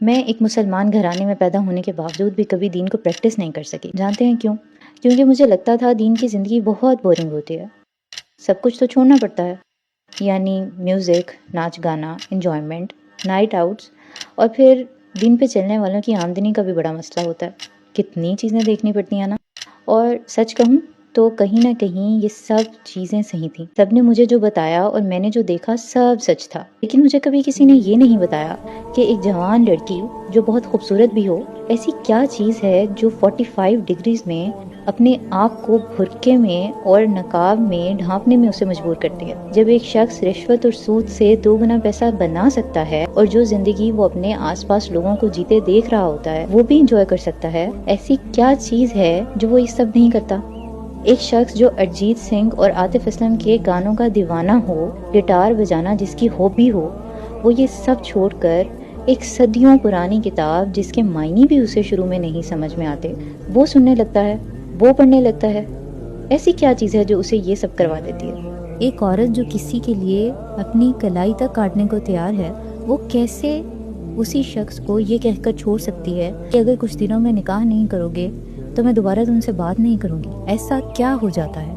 میں ایک مسلمان گھرانے میں پیدا ہونے کے باوجود بھی کبھی دین کو پریکٹس نہیں کر سکی. جانتے ہیں کیوں؟ کیونکہ مجھے لگتا تھا دین کی زندگی بہت بورنگ ہوتی ہے. سب کچھ تو چھوڑنا پڑتا ہے، یعنی میوزک، ناچ گانا، انجوائمنٹ، نائٹ آؤٹس، اور پھر دین پہ چلنے والوں کی آمدنی کا بھی بڑا مسئلہ ہوتا ہے. کتنی چیزیں دیکھنی پڑتی ہیں نا. اور سچ کہوں تو کہیں نہ کہیں یہ سب چیزیں صحیح تھیں. سب نے مجھے جو بتایا اور میں نے جو دیکھا سب سچ تھا. لیکن مجھے کبھی کسی نے یہ نہیں بتایا کہ ایک جوان لڑکی جو بہت خوبصورت بھی ہو، ایسی کیا چیز ہے جو 45 ڈگریز میں اپنے آپ کو برقعے میں اور نقاب میں ڈھانپنے میں اسے مجبور کرتی ہے. جب ایک شخص رشوت اور سود سے 2 گنا پیسہ بنا سکتا ہے اور جو زندگی وہ اپنے آس پاس لوگوں کو جیتے دیکھ رہا ہوتا ہے وہ بھی انجوائے کر سکتا ہے، ایسی کیا چیز ہے جو وہ یہ سب نہیں کرتا؟ ایک شخص جو ارجیت سنگھ اور عاطف اسلم کے گانوں کا دیوانہ ہو، گٹار بجانا جس کی ہابی ہو، وہ یہ سب چھوڑ کر ایک صدیوں پرانی کتاب جس کے معنی بھی اسے شروع میں نہیں سمجھ میں آتے وہ سننے لگتا ہے، وہ پڑھنے لگتا ہے. ایسی کیا چیز ہے جو اسے یہ سب کروا دیتی ہے؟ ایک عورت جو کسی کے لیے اپنی کلائی تک کاٹنے کو تیار ہے، وہ کیسے اسی شخص کو یہ کہہ کر چھوڑ سکتی ہے کہ اگر کچھ دنوں میں نکاح نہیں کرو گے تو میں دوبارہ تم سے بات نہیں کروں گی؟ ایسا کیا ہو جاتا ہے؟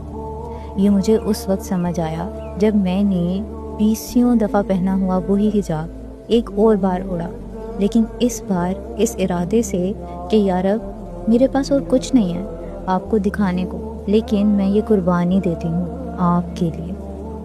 یہ مجھے اس وقت سمجھ آیا جب میں نے 20 دفعہ پہنا ہوا وہی حجاب ایک اور بار اڑا، لیکن اس بار اس ارادے سے کہ یا رب میرے پاس اور کچھ نہیں ہے آپ کو دکھانے کو، لیکن میں یہ قربانی دیتی ہوں آپ کے لیے.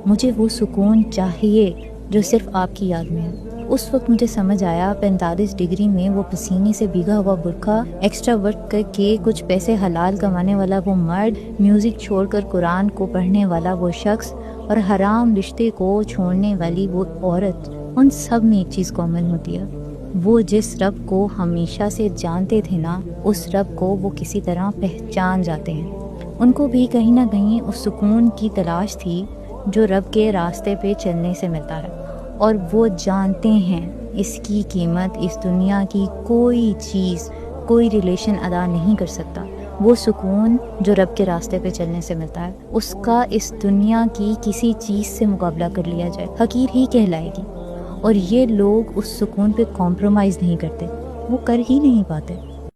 مجھے وہ سکون چاہیے جو صرف آپ کی یاد میں ہے. اس وقت مجھے سمجھ آیا 45 ڈگری میں وہ پسینے سے بھیگا ہوا برقع ایکسٹرا ورک کر کے کچھ پیسے حلال کمانے والا وہ مرد، میوزک چھوڑ کر قرآن کو پڑھنے والا وہ شخص اور حرام رشتے کو چھوڑنے والی وہ عورت، ان سب میں ایک چیز کامن ہوتی ہے. وہ جس رب کو ہمیشہ سے جانتے تھے نا، اس رب کو وہ کسی طرح پہچان جاتے ہیں. ان کو بھی کہیں نہ کہیں اس سکون کی تلاش تھی جو رب کے راستے پہ چلنے سے ملتا ہے، اور وہ جانتے ہیں اس کی قیمت اس دنیا کی کوئی چیز، کوئی ریلیشن ادا نہیں کر سکتا. وہ سکون جو رب کے راستے پہ چلنے سے ملتا ہے، اس کا اس دنیا کی کسی چیز سے مقابلہ کر لیا جائے حقیر ہی کہلائے گی. اور یہ لوگ اس سکون پہ کمپرومائز نہیں کرتے، وہ کر ہی نہیں پاتے.